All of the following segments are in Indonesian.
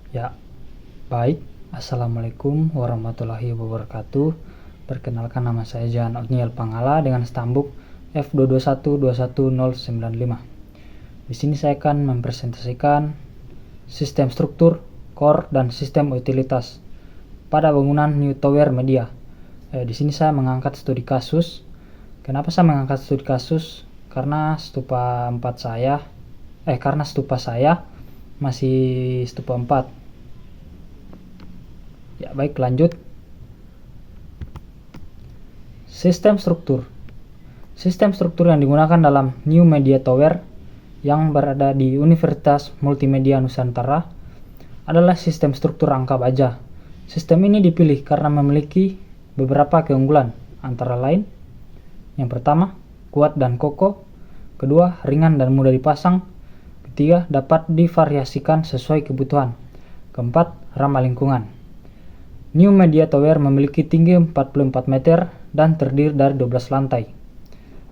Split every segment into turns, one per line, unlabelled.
Ya, baik. Assalamualaikum warahmatullahi wabarakatuh. Perkenalkan, nama saya Jan Otniel Pangala dengan stambuk F221-21095. Di sini saya akan mempresentasikan sistem struktur, core, dan sistem utilitas pada bangunan New Tower Media. Di sini saya mengangkat studi kasus. Kenapa saya mengangkat studi kasus? Karena stupa saya masih stupa 4. Ya, baik, lanjut. Sistem struktur yang digunakan dalam New Media Tower yang berada di Universitas Multimedia Nusantara adalah sistem struktur rangka baja. Sistem ini dipilih karena memiliki beberapa keunggulan, antara lain: yang pertama, kuat dan kokoh; kedua, ringan dan mudah dipasang; ketiga, dapat divariasikan sesuai kebutuhan; keempat, ramah lingkungan. New Media Tower memiliki tinggi 44 meter dan terdiri dari 12 lantai.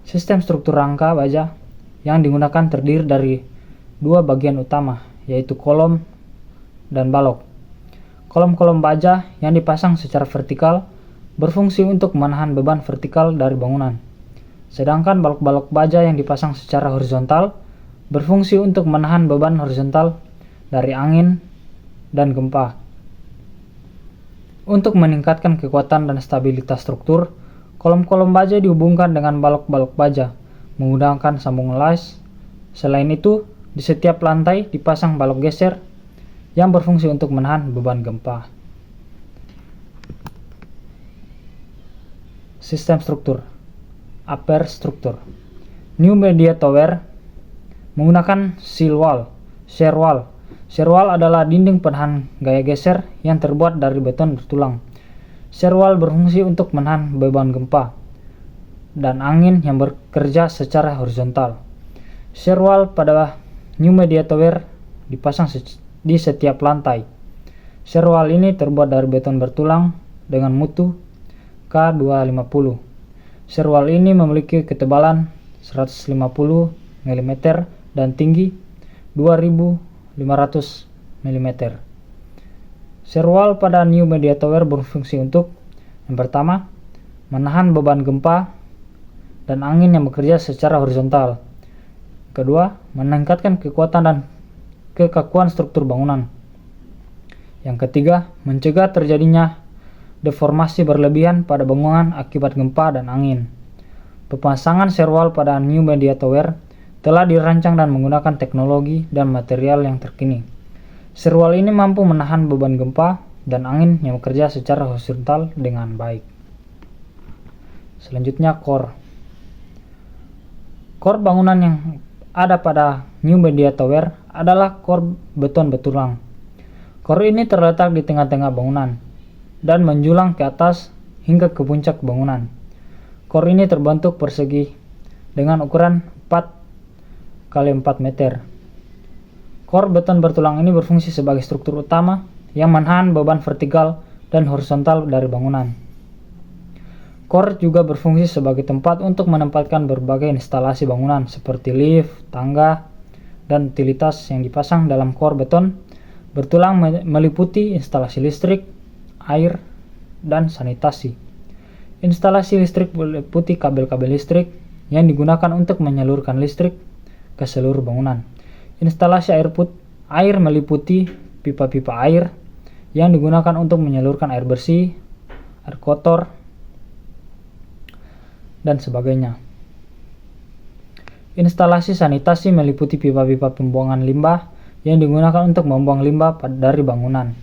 Sistem struktur rangka baja yang digunakan terdiri dari dua bagian utama, yaitu kolom dan balok. Kolom-kolom baja yang dipasang secara vertikal berfungsi untuk menahan beban vertikal dari bangunan, sedangkan balok-balok baja yang dipasang secara horizontal berfungsi untuk menahan beban horizontal dari angin dan gempa. Untuk meningkatkan kekuatan dan stabilitas struktur, kolom-kolom baja dihubungkan dengan balok-balok baja menggunakan sambungan las. Selain itu, di setiap lantai dipasang balok geser yang berfungsi untuk menahan beban gempa. Sistem struktur upper struktur. New Media Tower menggunakan shear wall. Shear wall adalah dinding penahan gaya geser yang terbuat dari beton bertulang. Shear wall berfungsi untuk menahan beban gempa dan angin yang bekerja secara horizontal. Shear wall pada New Media Tower dipasang di setiap lantai. Shear wall ini terbuat dari beton bertulang dengan mutu K250. Shear wall ini memiliki ketebalan 150 mm dan tinggi 2500 mm. Shear wall pada New Media Tower berfungsi untuk: yang pertama, menahan beban gempa dan angin yang bekerja secara horizontal; kedua, meningkatkan kekuatan dan kekakuan struktur bangunan; yang ketiga, mencegah terjadinya deformasi berlebihan pada bangunan akibat gempa dan angin. Pemasangan shear wall pada New Media Tower telah dirancang dan menggunakan teknologi dan material yang terkini. Shear wall ini mampu menahan beban gempa dan angin yang bekerja secara horizontal dengan baik. Selanjutnya, core bangunan yang ada pada New Media Tower adalah core beton bertulang. Core ini terletak di tengah-tengah bangunan dan menjulang ke atas hingga ke puncak bangunan. Core ini terbentuk persegi dengan ukuran 4 x 4 meter. Core beton bertulang ini berfungsi sebagai struktur utama yang menahan beban vertikal dan horizontal dari bangunan. Core juga berfungsi sebagai tempat untuk menempatkan berbagai instalasi bangunan seperti lift, tangga, dan utilitas yang dipasang dalam core beton bertulang meliputi instalasi listrik, air, dan sanitasi. Instalasi listrik meliputi kabel-kabel listrik yang digunakan untuk menyalurkan listrik ke seluruh bangunan. Instalasi air meliputi pipa-pipa air yang digunakan untuk menyalurkan air bersih, air kotor, dan sebagainya. Instalasi sanitasi meliputi pipa-pipa pembuangan limbah yang digunakan untuk membuang limbah dari bangunan.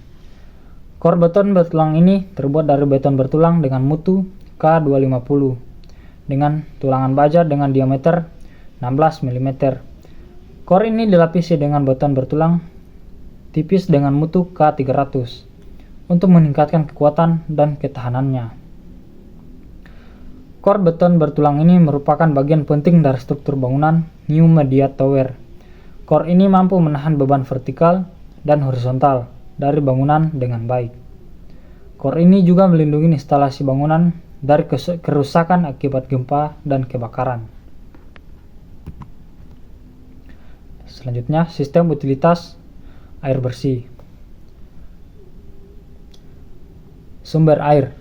Core beton bertulang ini terbuat dari beton bertulang dengan mutu K250 dengan tulangan baja dengan diameter 16 mm. Core ini dilapisi dengan beton bertulang tipis dengan mutu K300 untuk meningkatkan kekuatan dan ketahanannya. Core beton bertulang ini merupakan bagian penting dari struktur bangunan New Media Tower. Core ini mampu menahan beban vertikal dan horizontal dari bangunan dengan baik. Core ini juga melindungi instalasi bangunan dari kerusakan akibat gempa dan kebakaran. Selanjutnya, sistem utilitas air bersih. Sumber air.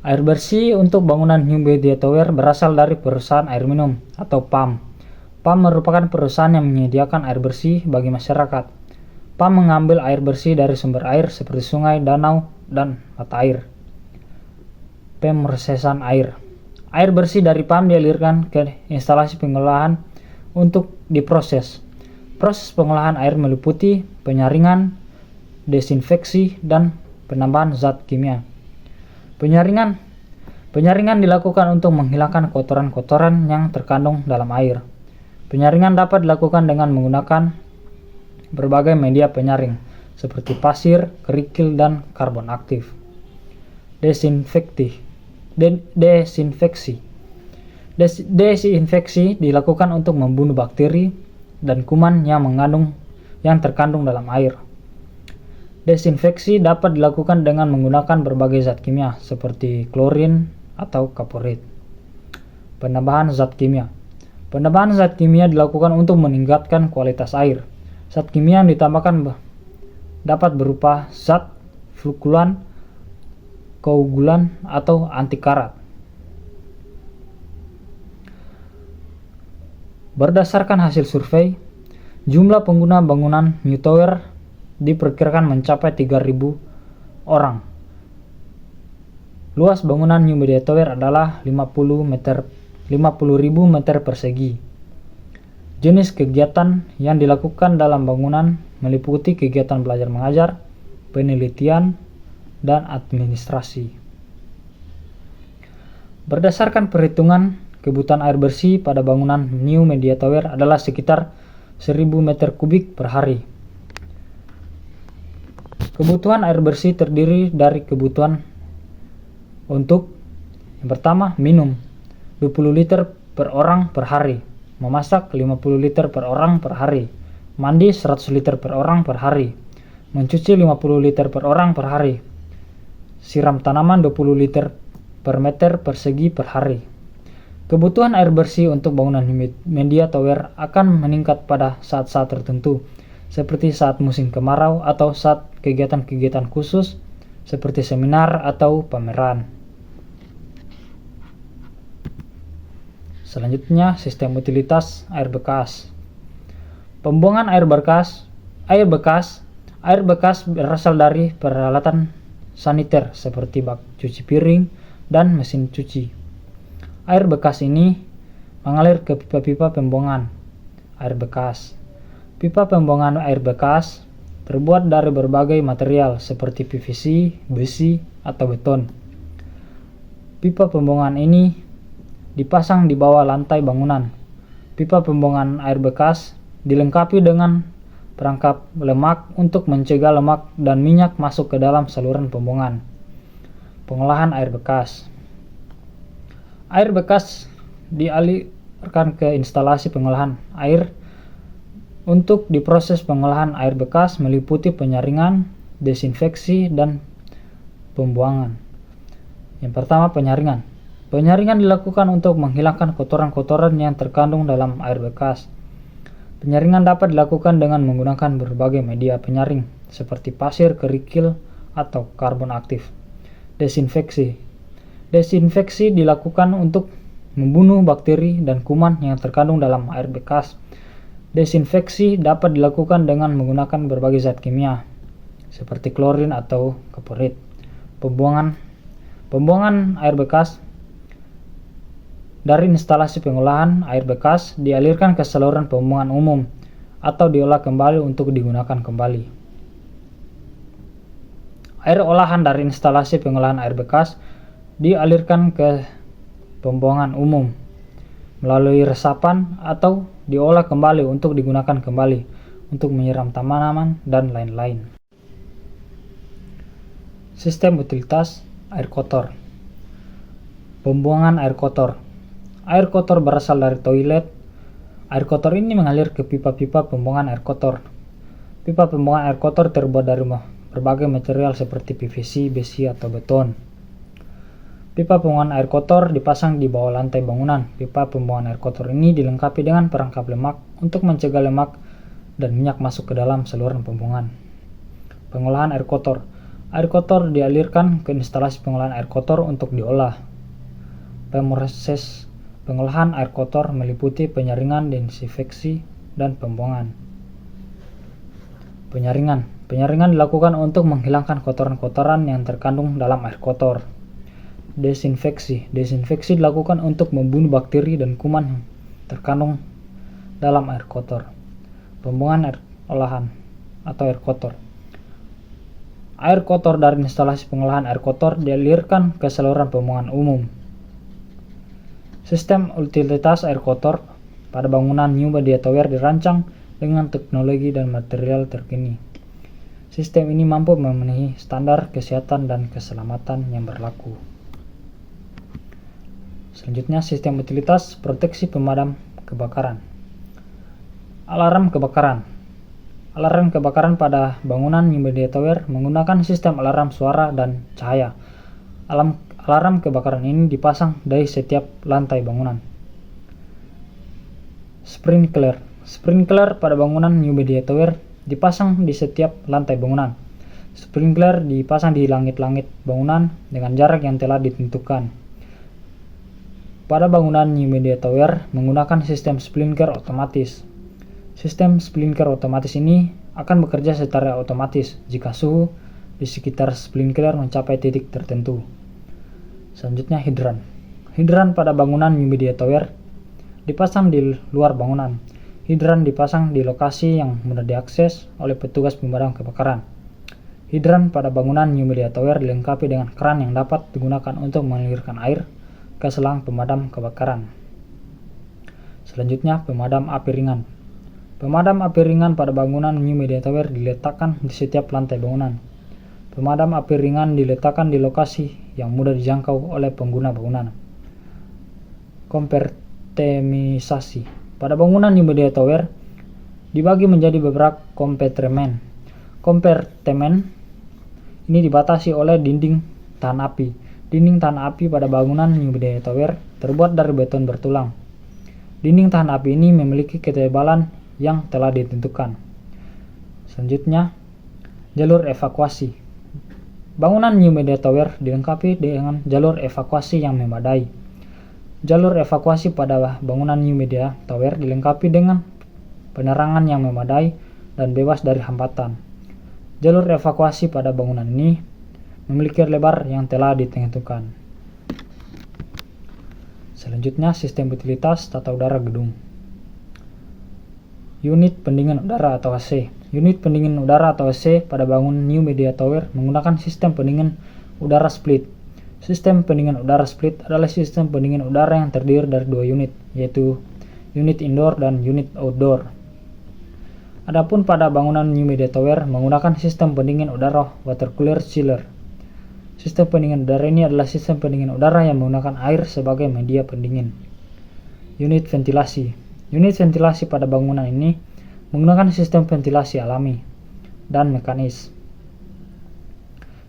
Air bersih untuk bangunan New Media Tower berasal dari perusahaan air minum atau PAM. PAM merupakan perusahaan yang menyediakan air bersih bagi masyarakat. PAM mengambil air bersih dari sumber air seperti sungai, danau, dan mata air. Pemrosesan air. Air bersih dari PAM dialirkan ke instalasi pengolahan untuk diproses. Proses pengolahan air meliputi penyaringan, desinfeksi, dan penambahan zat kimia. Penyaringan dilakukan untuk menghilangkan kotoran-kotoran yang terkandung dalam air. Penyaringan dapat dilakukan dengan menggunakan berbagai media penyaring seperti pasir, kerikil, dan karbon aktif. Desinfeksi dilakukan untuk membunuh bakteri dan kuman yang terkandung dalam air. Desinfeksi dapat dilakukan dengan menggunakan berbagai zat kimia seperti klorin atau kaporit. Penambahan zat kimia. Penambahan zat kimia dilakukan untuk meningkatkan kualitas air. Zat kimia yang ditambahkan dapat berupa zat flukulan, koagulan, atau anti karat. Berdasarkan hasil survei, jumlah pengguna bangunan New Tower diperkirakan mencapai 3.000 orang. Luas bangunan New Media Tower adalah 50.000 meter persegi. Jenis kegiatan yang dilakukan dalam bangunan meliputi kegiatan belajar mengajar, penelitian, dan administrasi. Berdasarkan perhitungan, kebutuhan air bersih pada bangunan New Media Tower adalah sekitar 1.000 meter kubik per hari. Kebutuhan air bersih terdiri dari kebutuhan untuk yang pertama, minum 20 liter per orang per hari, memasak 50 liter per orang per hari, mandi 100 liter per orang per hari, mencuci 50 liter per orang per hari, siram tanaman 20 liter per meter persegi per hari. Kebutuhan air bersih untuk bangunan Media Tower akan meningkat pada saat-saat tertentu, seperti saat musim kemarau atau saat kegiatan-kegiatan khusus seperti seminar atau pameran. Selanjutnya, sistem utilitas air bekas. Pembuangan air bekas. Air bekas berasal dari peralatan saniter seperti bak cuci piring dan mesin cuci. Air bekas ini mengalir ke pipa-pipa pembuangan air bekas. Pipa pembuangan air bekas terbuat dari berbagai material seperti PVC, besi, atau beton. Pipa pembuangan ini dipasang di bawah lantai bangunan. Pipa pembuangan air bekas dilengkapi dengan perangkap lemak untuk mencegah lemak dan minyak masuk ke dalam saluran pembuangan. Pengolahan air bekas. Air bekas dialirkan ke instalasi pengolahan air. Untuk diproses pengolahan air bekas meliputi penyaringan, desinfeksi, dan pembuangan. Yang pertama, penyaringan. Penyaringan dilakukan untuk menghilangkan kotoran-kotoran yang terkandung dalam air bekas. Penyaringan dapat dilakukan dengan menggunakan berbagai media penyaring seperti pasir, kerikil, atau karbon aktif. Desinfeksi dilakukan untuk membunuh bakteri dan kuman yang terkandung dalam air bekas. Desinfeksi dapat dilakukan dengan menggunakan berbagai zat kimia seperti klorin atau kaporit. Pembuangan air bekas. Dari instalasi pengolahan air bekas dialirkan ke saluran pembuangan umum atau diolah kembali untuk digunakan kembali. Air olahan dari instalasi pengolahan air bekas dialirkan ke pembuangan umum melalui resapan atau diolah kembali untuk digunakan kembali untuk menyiram tanaman dan lain-lain. Sistem utilitas air kotor. Pembuangan air kotor. Air kotor berasal dari toilet. Air kotor ini mengalir ke pipa-pipa pembuangan air kotor. Pipa pembuangan air kotor terbuat dari berbagai material seperti PVC, besi, atau beton. Pipa pembuangan air kotor dipasang di bawah lantai bangunan. Pipa pembuangan air kotor ini dilengkapi dengan perangkap lemak untuk mencegah lemak dan minyak masuk ke dalam saluran pembuangan. Pengolahan air kotor. Air kotor dialirkan ke instalasi pengolahan air kotor untuk diolah. Proses pengolahan air kotor meliputi penyaringan, desinfeksi, dan pembuangan. Penyaringan dilakukan untuk menghilangkan kotoran-kotoran yang terkandung dalam air kotor. Desinfeksi dilakukan untuk membunuh bakteri dan kuman yang terkandung dalam air kotor. Pembuangan air olahan atau air kotor. Air kotor dari instalasi pengolahan air kotor dialirkan ke saluran pembuangan umum. Sistem utilitas air kotor pada bangunan New Media Tower dirancang dengan teknologi dan material terkini. Sistem ini mampu memenuhi standar kesehatan dan keselamatan yang berlaku. Selanjutnya, sistem utilitas proteksi pemadam kebakaran. Alarm kebakaran. Alarm kebakaran pada bangunan New Media Tower menggunakan sistem alarm suara dan cahaya. Alarm kebakaran ini dipasang di setiap lantai bangunan. Sprinkler pada bangunan New Media Tower dipasang di setiap lantai bangunan. Sprinkler dipasang di langit-langit bangunan dengan jarak yang telah ditentukan. Pada bangunan New Media Tower menggunakan sistem sprinkler otomatis. Sistem sprinkler otomatis ini akan bekerja secara otomatis jika suhu di sekitar sprinkler mencapai titik tertentu. Selanjutnya, hidran. Hidran pada bangunan New Media Tower dipasang di luar bangunan. Hidran dipasang di lokasi yang mudah diakses oleh petugas pemadam kebakaran. Hidran pada bangunan New Media Tower dilengkapi dengan keran yang dapat digunakan untuk mengalirkan air ke selang pemadam kebakaran. Selanjutnya, pemadam api ringan. Pemadam api ringan pada bangunan New Media Tower diletakkan di setiap lantai bangunan. Pemadam api ringan diletakkan di lokasi yang mudah dijangkau oleh pengguna bangunan. Kompartementasi. Pada bangunan New Media Tower dibagi menjadi beberapa kompartemen. Kompartemen ini dibatasi oleh dinding tahan api. Dinding tahan api pada bangunan New Media Tower terbuat dari beton bertulang. Dinding tahan api ini memiliki ketebalan yang telah ditentukan. Selanjutnya, jalur evakuasi. Bangunan New Media Tower dilengkapi dengan jalur evakuasi yang memadai. Jalur evakuasi pada bangunan New Media Tower dilengkapi dengan penerangan yang memadai dan bebas dari hambatan. Jalur evakuasi pada bangunan ini memiliki lebar yang telah ditentukan. Selanjutnya, sistem utilitas tata udara gedung. Unit pendingin udara atau AC. Unit pendingin udara atau AC pada bangunan New Media Tower menggunakan sistem pendingin udara split. Sistem pendingin udara split adalah sistem pendingin udara yang terdiri dari dua unit, yaitu unit indoor dan unit outdoor. Adapun pada bangunan New Media Tower menggunakan sistem pendingin udara water cooler chiller. Sistem pendingin udara ini adalah sistem pendingin udara yang menggunakan air sebagai media pendingin. Unit ventilasi. Unit ventilasi pada bangunan ini menggunakan sistem ventilasi alami dan mekanis.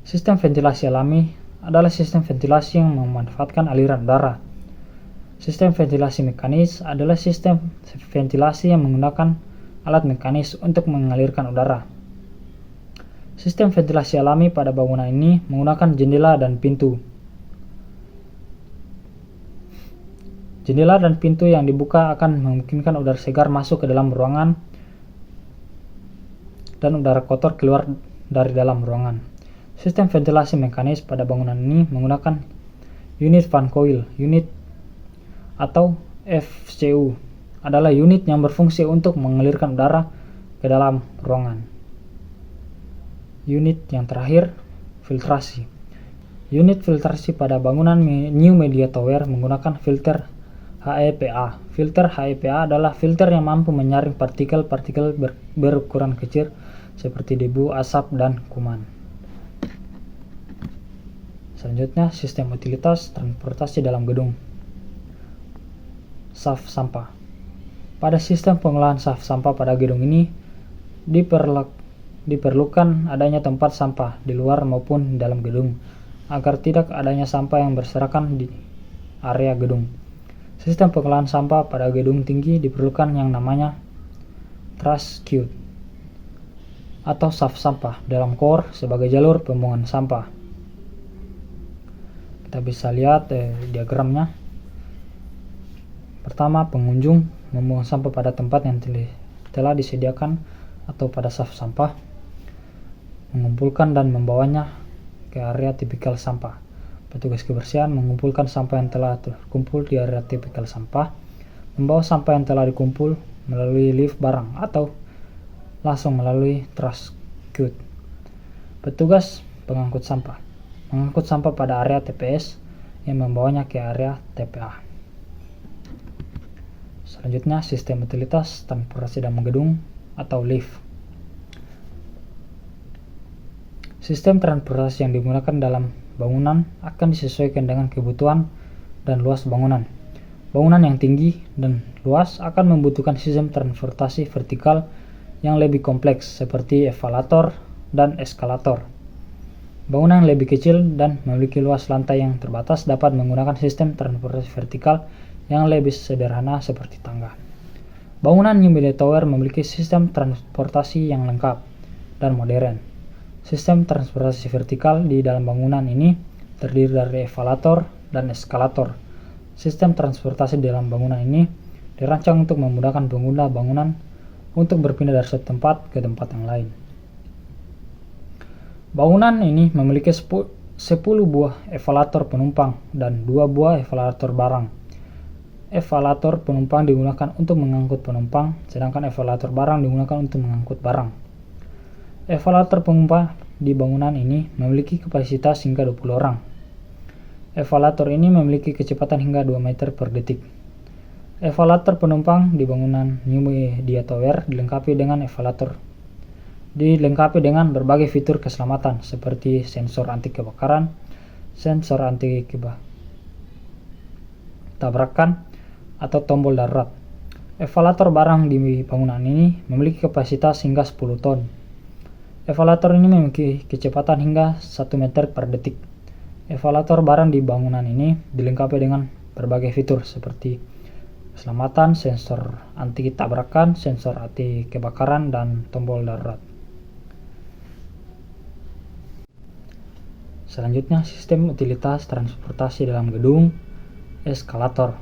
Sistem ventilasi alami adalah sistem ventilasi yang memanfaatkan aliran udara. Sistem ventilasi mekanis adalah sistem ventilasi yang menggunakan alat mekanis untuk mengalirkan udara. Sistem ventilasi alami pada bangunan ini menggunakan jendela dan pintu. Jendela dan pintu yang dibuka akan memungkinkan udara segar masuk ke dalam ruangan dan udara kotor keluar dari dalam ruangan. Sistem ventilasi mekanis pada bangunan ini menggunakan unit fan coil. Unit atau FCU adalah unit yang berfungsi untuk mengalirkan udara ke dalam ruangan. Unit yang terakhir, filtrasi. Unit filtrasi pada bangunan New Media Tower menggunakan filter HEPA. Filter HEPA adalah filter yang mampu menyaring partikel-partikel berukuran kecil seperti debu, asap, dan kuman. Selanjutnya, sistem utilitas transportasi dalam gedung. Saf sampah. Pada sistem pengolahan saf sampah pada gedung ini diperlukan adanya tempat sampah di luar maupun di dalam gedung agar tidak adanya sampah yang berserakan di area gedung. Sistem pengolahan sampah pada gedung tinggi diperlukan yang namanya trash chute. atau shaft sampah dalam core sebagai jalur pembuangan sampah. Kita bisa lihat diagramnya. Pertama, pengunjung membuang sampah pada tempat yang telah disediakan atau pada shaft sampah, mengumpulkan dan membawanya ke area tipikal sampah. Petugas kebersihan mengumpulkan sampah yang telah terkumpul di area tipikal sampah, membawa sampah yang telah dikumpul melalui lift barang atau langsung melalui trash chute. Petugas pengangkut sampah mengangkut sampah pada area TPS yang membawanya ke area TPA. Selanjutnya, sistem utilitas transportasi dalam gedung atau lift. Sistem transportasi yang digunakan dalam bangunan akan disesuaikan dengan kebutuhan dan luas bangunan. Bangunan yang tinggi dan luas akan membutuhkan sistem transportasi vertikal yang lebih kompleks seperti eskalator dan eskalator. Bangunan yang lebih kecil dan memiliki luas lantai yang terbatas dapat menggunakan sistem transportasi vertikal yang lebih sederhana seperti tangga. Bangunan New Media Tower memiliki sistem transportasi yang lengkap dan modern. Sistem transportasi vertikal di dalam bangunan ini terdiri dari eskalator dan eskalator. Sistem transportasi di dalam bangunan ini dirancang untuk memudahkan pengguna bangunan untuk berpindah dari satu tempat ke tempat yang lain. Bangunan ini memiliki 10 buah eskalator penumpang dan 2 buah eskalator barang. Eskalator penumpang digunakan untuk mengangkut penumpang, sedangkan eskalator barang digunakan untuk mengangkut barang. Eskalator penumpang di bangunan ini memiliki kapasitas hingga 20 orang. Eskalator ini memiliki kecepatan hingga 2 meter per detik. Eskalator penumpang di bangunan New Media Tower dilengkapi dengan berbagai fitur keselamatan seperti sensor anti kebakaran, sensor anti tabrakan, atau tombol darurat. Eskalator barang di bangunan ini memiliki kapasitas hingga 10 ton. Eskalator ini memiliki kecepatan hingga 1 meter per detik. Eskalator barang di bangunan ini dilengkapi dengan berbagai fitur seperti keselamatan, sensor anti tabrakan, sensor anti kebakaran, dan tombol darurat. Selanjutnya, sistem utilitas transportasi dalam gedung, eskalator.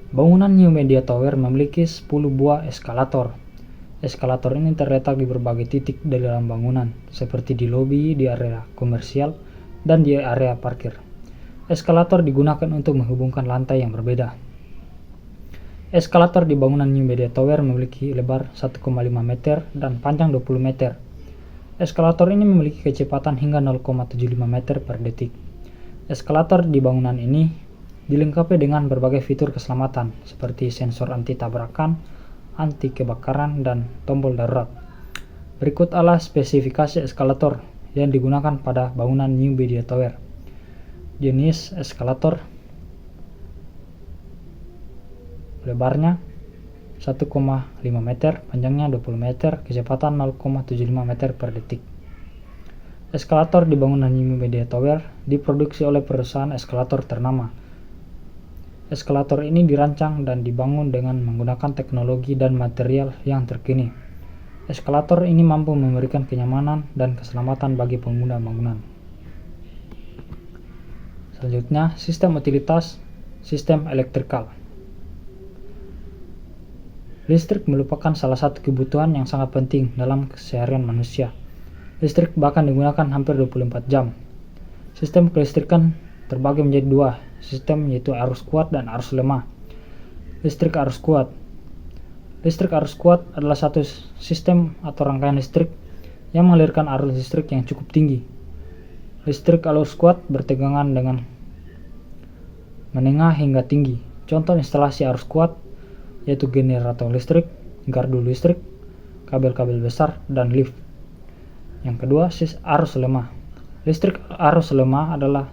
Bangunan New Media Tower memiliki 10 buah eskalator. Eskalator ini terletak di berbagai titik di dalam bangunan, seperti di lobi, di area komersial, dan di area parkir. Eskalator digunakan untuk menghubungkan lantai yang berbeda. Eskalator di bangunan New Media Tower memiliki lebar 1,5 meter dan panjang 20 meter. Eskalator ini memiliki kecepatan hingga 0,75 meter per detik. Eskalator di bangunan ini dilengkapi dengan berbagai fitur keselamatan seperti sensor anti tabrakan, anti kebakaran, dan tombol darurat. Berikut adalah spesifikasi eskalator yang digunakan pada bangunan New Media Tower. Jenis eskalator: lebarnya 1,5 meter, panjangnya 20 meter, kecepatan 0,75 meter per detik. Eskalator di bangunan New Media Tower diproduksi oleh perusahaan eskalator ternama. Eskalator ini dirancang dan dibangun dengan menggunakan teknologi dan material yang terkini. Eskalator ini mampu memberikan kenyamanan dan keselamatan bagi pengguna bangunan. Selanjutnya, sistem utilitas sistem elektrikal. Listrik merupakan salah satu kebutuhan yang sangat penting dalam keseharian manusia. Listrik bahkan digunakan hampir 24 jam. Sistem kelistrikan terbagi menjadi 2 sistem, yaitu arus kuat dan arus lemah. Listrik arus kuat. Listrik arus kuat adalah satu sistem atau rangkaian listrik yang mengalirkan arus listrik yang cukup tinggi. Listrik arus kuat bertegangan dengan menengah hingga tinggi. Contoh instalasi arus kuat yaitu generator listrik, gardu listrik, kabel-kabel besar, dan lift. Yang kedua, arus lemah. Listrik arus lemah adalah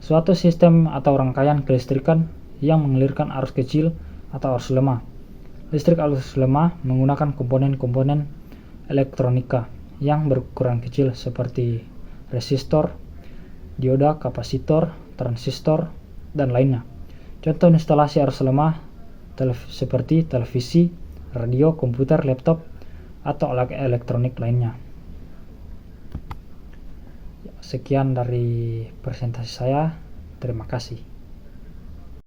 suatu sistem atau rangkaian kelistrikan yang mengalirkan arus kecil atau arus lemah. Listrik arus lemah menggunakan komponen-komponen elektronika yang berukuran kecil seperti resistor, dioda, kapasitor, transistor, dan lainnya. Contoh instalasi arus lemah seperti televisi, radio, komputer, laptop, atau alat elektronik lainnya. Sekian dari presentasi saya. Terima kasih.